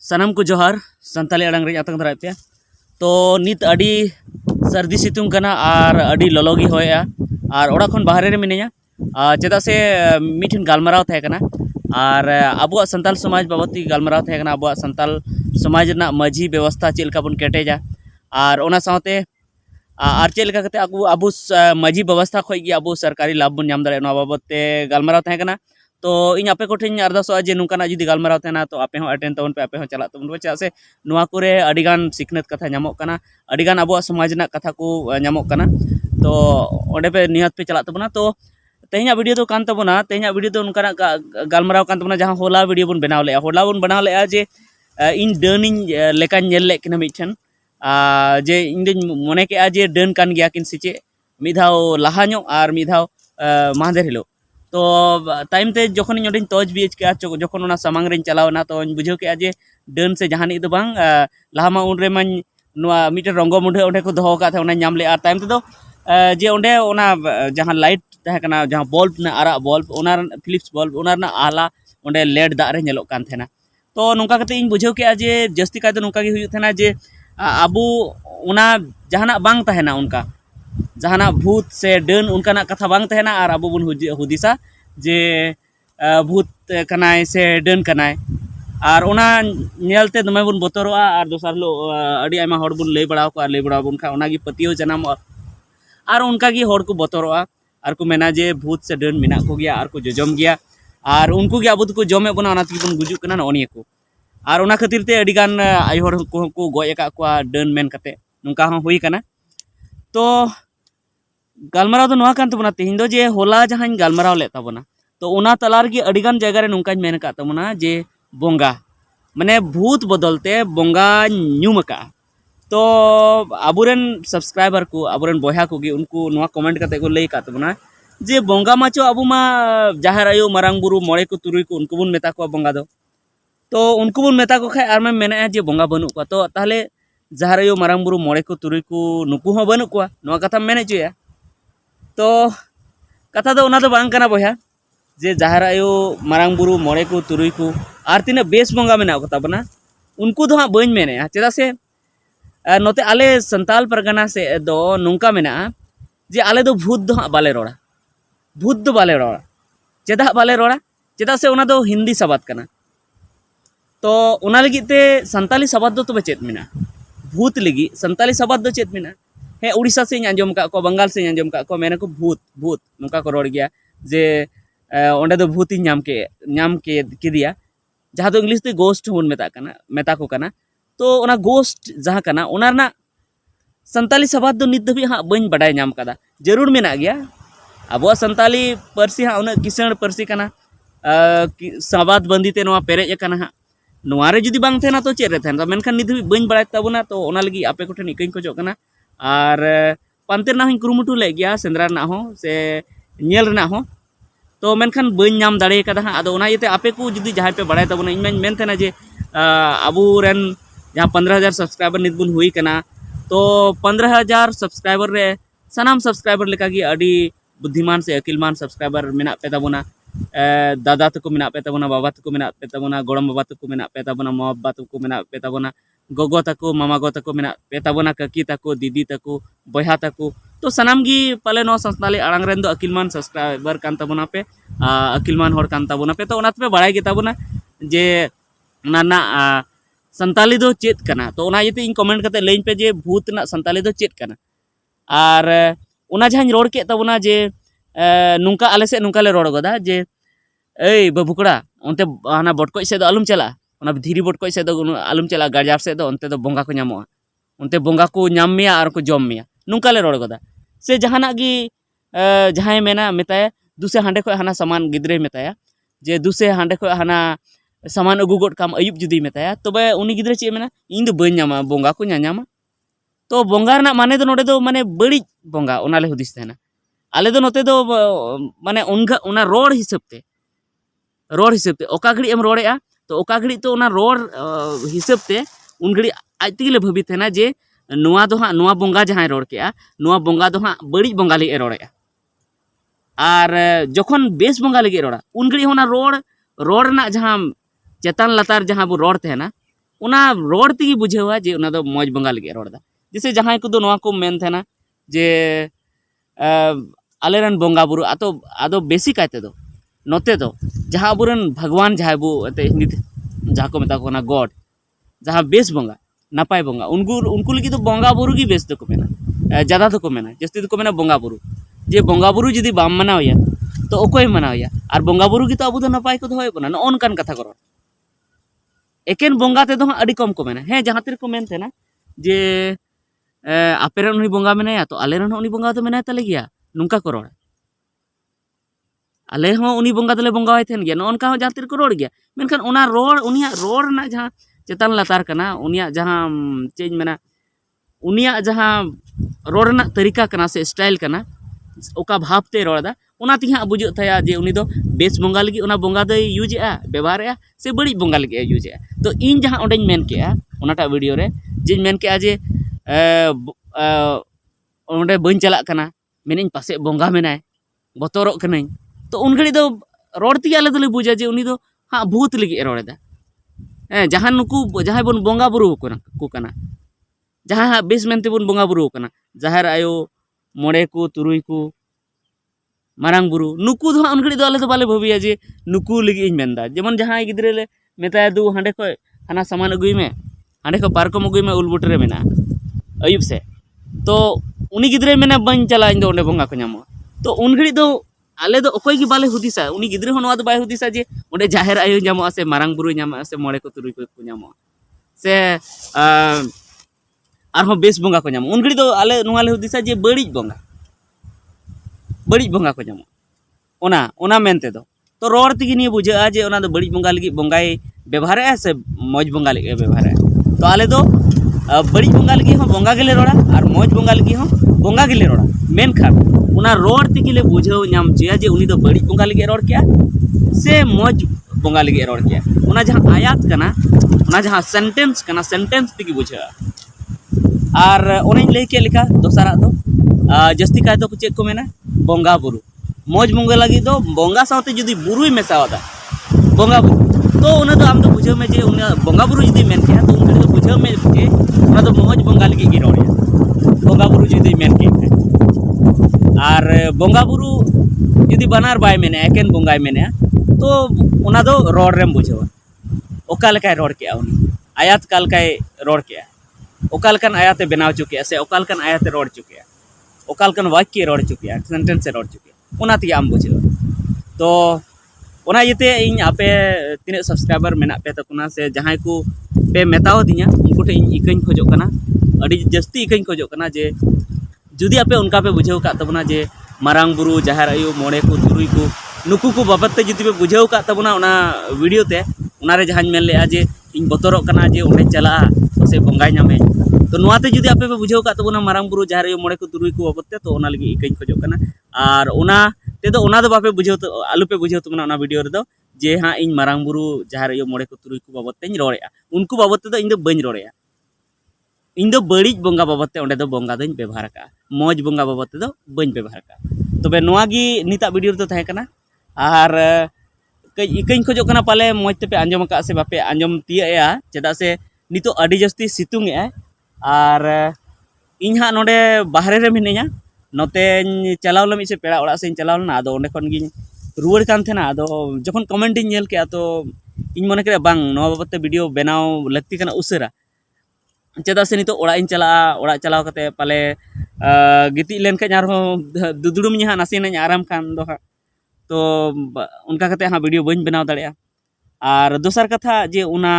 सनम को जोहार संताली अड़ंग रे आतंग धराय पे तो नित अडी सर्दी सितुंग कना और अडी ललोगी होया और ओड़ा खन बाहरे रे मिनेया चेदा से मिठन गालमाराव थे कना और अबुआ संताल समाज बाबती गालमाराव थे कना अबुआ संताल समाज ना माझी व्यवस्था चेल का बन केटेजा और ओना साथे और चेल का कते अबु माझी व्यवस्था खोई गी अबु सरकारी लाभ बन नाम दाड़े नवा बाबते गालमाराव थे कना तो इन आपे कोठिन अरदासोआ जे नुकाना जुदी गालमाराव तेना तो आपे हो अटेंड तबन पे आपे हो चला तबन चा से नुआ कोरे अडिगान सिखनत कथा नामोक कना अडिगान अबुआ समाज ना कथा को नामोक कना तो ओडे पे निहत पे चला तबना तो तेहना वीडियो तो कान तबना तेहना वीडियो तो उनका गालमाराव कान तबना जहां होला वीडियो बन बनाव ले जे इन डर्निंग लेका नेल ले किना मिठन जे इन दिन मने के जे डर्न कान गया किन सिचे मिधाव लाहाño और मिधाव माहदेर हिलो तो टाइम ते जखन इन ओडिन तोज बीच के जखन ओना सामांग रे चलावना तो बुझाव के जे डर्न से जहानी दो बांग लाहामा उन रे मन नुआ मिटे रंगो मुंडे ओंडे को दोहो का थे ओना नाम ले आर टाइम ते दो जे ओंडे ओना जहां लाइट तहे कना जहां बल्ब ना आरा बल्ब ओना फिलिप्स बल्ब ओना ना आला ओंडे लेड दा रे नेलो कान थेना तो नोंका कते इन बुझाव के जे जस्ती का नोंका गे हुयु थेना जे अबु ओना जहाना बांग तहेना उनका जहाना भूत से डन उनका कथा बांग तहेना और अबु बुन हुदिसा जे भूत कनाय से डन कनाय और ओना नेलते दमे बुन बतरोआ और दोसर लो अडी आयमा हड़ बुन लई बड़ाव को लई बड़ाव बुन खा ओना गी पतियो जनाम और उनका गी हड़ को बतरोआ और को मेना जे भूत से डन मिना को गया और को जजम गया और उनको गी अबु को जमे बना ओना बुन गुजुक कना नोनिया को और ओना खातिर ते अडी गान आय हड़ को गय का को डन मेन कते नुका हो हुई कना तो गालमाराव तो नुआ कान तबना तेहिं दो जे होला जहां गालमाराव ले तबना तो ओना तलार की अडिगान जगह रे नुका मेन का तबना जे बोंगा माने भूत बदलते बोंगा न्यूम का तो अबुरेन सब्सक्राइबर को अबुरेन बॉया को गी उनको नुआ कमेंट करते को लई का तबना जे बोंगा माचो अबु मा जाहर आयो मारांग बुरु मोड़े को तुरुई को उनको बुन मेता को बोंगा दो तो उनको बुन मेता को खाय आर में मेने जे बोंगा बनु को तो ताहले जाहर आयो मारांग बुरु मोड़े को तुरुई को नुकु हो बनु को नुआ कथा मेने चुया तो कथा दो ओना दो बांग कना बया जे जाहर आयो मारांग बुरु मोड़े को तुरुई को आर तीना बेस बोंगा मेना को तबना उनको दो हां बइन मेने चेदा से नोते आले संताल परगना से दो नुंका मेना जे आले दो भूत दो हां बाले रोड़ा भूत दो बाले रोड़ा चेदा बाले रोड़ा चेदा से ओना दो हिंदी सबाद कना तो ओना लगी ते संताली सबाद दो तबे चेत मेना भूत लगी संताली सबाद दो चेत मेना हे उड़ीसा से आंजम का को बंगाल से आंजम का को मेने को भूत भूत नुका को रोड़ गया जे ओंडे दो भूत नाम के किदिया जहां दो इंग्लिश ते गोस्ट होन मेता को कना तो ओना गोस्ट जहां कना ओना ना संताली सबाद दो नित दबी हां बइन बडाय नाम कदा जरूर मेना गया अबो संताली परसी हां उना किसण परसी कना सबाद बंदीते नवा पेरेज कना हां नवा रे जुदी बांग थेना तो चेत रे थेन मेनखान नित दबी बइन बडाय तबना तो ओना लगी आपे कोठे निकइन खोजो कना और पांते ना हूँ कुरुमुटु ले गया सेंद्रा ना हो से नेल ना हो तो मेनखान बइन नाम दाड़े कदा हां आदो ओना इते आपे को जुदी जहां पे बडाय तबना इन में मेन थेना जे अबु रेन जहां 15,000 सब्सक्राइबर नित बुन हुई कना तो 15,000 सब्सक्राइबर रे सनाम सब्सक्राइबर लेका गी अडी बुद्धिमान से अकिलमान सब्सक्राइबर मेना पे तबना दादा तको मेना पे तबना बाबा तको मेना पे तबना गोड़म बाबा तको मेना पे तबना मा बाबा तको मेना पे तबना गोगो तको मामा गो तको मेना पे तबना ककी तको दीदी तको बया तको तो सनाम गी पाले नो संस्थाली आड़ांग रेन दो अकिलमान सब्सक्राइबर कान तबना पे अकिलमान होड़ कान तबना पे तो ओनात पे बड़ाय गे तबना जे नाना संताली दो चेत कना तो ओना यते इन कमेंट कते लेइन पे जे भूत ना संताली दो चेत कना और ओना जहां रोड के तबना जे नुंका आले से नुंका ले रोड गोदा जे ए बबुकड़ा ओनते हाना बटको से दो आलुम चला ओना धीरी बटको से दो आलुम चला गाजार से दो ओनते दो बोंगा को नामोआ ओनते बोंगा को नाम मिया और को जम मिया नुंका ले रोड गोदा से जहाना गी जहां मेना मेताया दुसे हांडे को हाना सामान गिद्रे मेताया जे दुसे हांडे को हाना सामान अगु गोड काम अयुब जुदी मेताया तबे उनी गिद्रे चे मेना इन दो बइन नामा बोंगा को नामा तो बोंगा रना माने दो नोडे दो माने बड़ी बोंगा ओना ले हुदिस तेना आले दो नोते दो माने उनका ओना रोड हिसाब ते ओका घड़ी एम रोड़ेआ तो ओका घड़ी तो ओना रोड हिसाब ते उन घड़ी आज तक भाभी थे जे नुआ दो हाँ नुआ बोंगा जहाँ रोड़ के नुआ बोंगा दो हाँ बड़ी बोंगा लगे रोड़े और जखन बेस बोंगा लगे रोड़ा उन घड़ी होना रोड़ रोड़ ना जहाँ चेतान लतार जहाँ बो रोड़ तेना उना रोड तेगी बुझेवा जे उना दो मौज बंगा लगे रोड दा जैसे जहां को दो नवा को मेन थे ना जे आलेरन बंगा बुरु आतो आदो बेसी कायते दो नोते दो जहां अबुरन भगवान जहां बु हिंदी जहां को मेता को ना गॉड जहां बेस बंगा नापाय बंगा उनको उनको लगी तो बंगा बुरु की बेस तो को मेना ज़्यादा तो को मेना जस्ती तो को मेना बंगा बुरु जे बंगा बुरु जदि बाम मनावया तो ओकोय मनावया और बंगा बुरु की तो अब नपाय को दोय बना न अनकान कथा करो एकेन बंगा ते दो अड़ी कम को मेना हे जहां तिर को मेन थे ना जे आपेरन उनी बंगा मेनाया तो आलेरन उनी बंगा तो मेनाय तले गया नुंका को रोड आले हो उनी बंगा तले बंगा होय थेन गया नोनका हो जातिर को रोड गया मेनखान ओना रोड उनिया रोड ना जहां चेतन लातार कना उनिया जहां चेज मेना उनिया जहां रोड ना तरीका कना से स्टाइल कना ओका भावते रोड़ा उना तिहा बुझो थाया जे उनी दो बेस बंगा लगी उना बंगा दो यूज आ व्यवहार आ से बड़ी बंगा लगी यूज आ तो इन जहां ओंडे मेन के उनाटा वीडियो रे जे मेन के जे ओंडे बन चला कना मेनिन पासे बंगा मेनाय बतरो कनाई तो उन घड़ी दो रोड ती आले दोले बुझा जे उनी दो हाँ भूत लगी रोड़ा जहां नुकु जहां बन बंगा बुरु को कना जहां बेस मेनते बन बंगा बुरु कना जाहेर आयो मोड़े को तुरुई को मारांग बुरु नुकु दो उन घड़ी दो आले दो बाले भबिया जे नुकु लगी इन मेनदा जेमन जहां गिद्रे ले मेताय दु हांडे को हाना सामान अगुई में हांडे को पार्कम अगुई में उलबुटरे मेना अयुब से तो उनी गिद्रे मेना बन चला इन दो ओंडे बंगा को नामो तो उन घड़ी दो आले दो ओकोय की बाले हुदिसा उनी गिद्रे हो नवा दो बाय हुदिसा जे ओंडे जाहेर आयो नामो से मारांग बुरु नामो से मोड़े को तुरुई को नामो से आरहों बेस बंगा को नामो उन घड़ी दो आले नवा ले हुदिसा जे बड़ी बंगा को नामो ओना ओना मेनते दो तो रोड तेगी नहीं बुझा जे ओना दो बड़ी बंगा लगी बंगाई व्यवहार है से मौज बंगा लगी व्यवहार है तो आले दो बड़ी बंगा लगी हो बंगा गेले रोड़ा और मौज बंगा लगी हो बंगा गेले रोड़ा मेन खान उना रोड तेगी ले बुझाव नाम चिया जे उनी दो बड़ी बंगा लगी रोड क्या से मौज बंगा लगी रोड क्या उना जहां आयात कना उना जहां सेंटेंस तेगी बुझा और ओने लई के लेका दोसारा दो जस्ती काय तो चेक को मेना बंगा बुरु मौज बंगा लगी दो बंगा साथे जदी बुरुई मेसावादा बंगा बुरु तो उना दो आम दो बुझाव में जे उना बंगा बुरु जदी मेन के तो उन दो बुझाव में जे उना दो मौज बंगा लगी की रोड़िया बंगा बुरु जदी मेन के और बंगा बुरु जदी बनार बाय मेने एकेन बंगाय मेने तो उना दो रोड रेम बुझावा ओका लेकाय रोड के उनी आयात काल काय रोड के ओकालकन आयाते बनाव चुके से ओकालकन आयाते रोड चुके ओकालकन वाक्य रोड चुके सेंटेंस रोड चुके उना ती आम बुझे तो उना येते इन आपे तिने सब्सक्राइबर मेना पे तकुना से जहां को पे मेताव दिया उनको ठे इन इकन खोजो कना अड़ी जस्ती इकन खोजो कना जे जुदी आपे उनका पे बुझेव का तबना जे मारांग बुरु जाहेर आयु मोड़े को तुरुई को नुकु को बाबत जुदी पे बुझेव का तबना उना वीडियो ते उना रे जहां मेन ले जे इन बतरो कना जे उन्हें चला से बंगाई नामे तो नवाते जुदी आपे पे बुझेव का तबना मारांग बुरु जाहेर आयु मोड़े को तुरुई को बाबत तो उना लगी इकन खोजो कना और उना ते दो उना दो बापे बुझेव तो आलू पे बुझेव तो उना वीडियो रे दो जे हाँ इन मारांग बुरु जाहेर आयु मोड़े को तुरुई को बाबत तेñ रोड़ेया उनको बाबत तो इन दो बñ रोड़ेया इन दो बड़ी बंगा बाबत ते ओंडे दो बंगा दोñ व्यवहार का मौज बंगा बाबत दो बñ व्यवहार का तबे नवा गी निता वीडियो रे तो थाहे कना और कई इकन खोजो कना पाले मौज तेपे आंजम का से बापे आंजम तिया चेदा से नितो अडी जस्ती सितुंग ए और इन हाँ नोडे बाहरे रे मिनेया नोतेñ चलाव लमी से पेड़ा ओड़ा से चलाव लना आदो ओंडे खन गिन रुवाड़ कान थेना आदो जखन कमेंट इन नेल के तो इन मने करे बांग नवा बाबत ते वीडियो बनाव लगती कना उसेरा चेदा से नितो ओड़ा इन चला ओड़ा चलाव कते पाले गिति लेन के आर दुदुड़ुम हाँ नासी ने आराम खान दो हाँ तो उनका कते हाँ वीडियो बñ बनाव दाड़ेया और दोसर कथा जे उना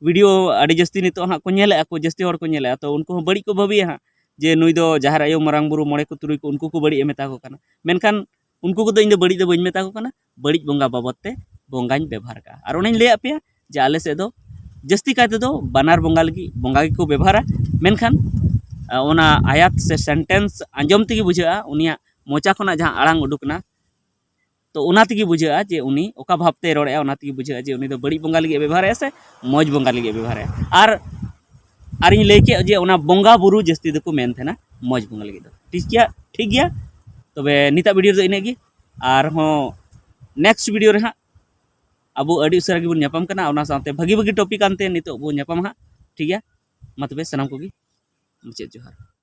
वीडियो अड़ी जस्ती नितो हाँ को नेले को जस्ती हर को नेले तो उनको बड़ी को भाबिया हाँ जे नुई दो जाहेर आयो मारांग बुरु मोड़े को तुरुई को उनको को बड़ी मेता को कना मेनखान उनको को दो इन दो बड़ी दो बñ मेता को कना बड़ी बंगा बाबत ते बंगाñ व्यवहार का और उन्हें ले आपे जे आले से दो जस्ती कायते दो बानार बंगा लगी बंगा को व्यवहार मेनखान ओना आयात से सेंटेंस आंजम तेगी बुझा उनिया मोचा खना जहां आड़ांग उडुकना तो उना तेगी बुझा जे उनी ओका भावते रोड़े उना तेगी बुझा जे उनी दो बड़ी बंगा लगी व्यवहार है से मौज बंगा लगी व्यवहार है और इन लेके जे उना बंगा बुरु जस्ती दो को मेन थे ना मौज बंगा लगी दो ठीक गया तबे निता वीडियो दो इनेगी और हो नेक्स्ट वीडियो रे हाँ अब अड़ी उसरा गे बन ᱧᱟᱯᱟᱢ ᱠᱟᱱᱟ ᱚᱱᱟ ᱥᱟᱶᱛᱮ ᱵᱷᱟᱜᱤ ᱴᱚᱯᱤक ᱟᱱᱛᱮ ᱱᱤᱛᱚᱜ ᱵᱚ ᱧᱟᱯᱟᱢ ᱦᱟᱸᱜ ठीक है मा तबे सनाम कोगी मुचाद जोहार।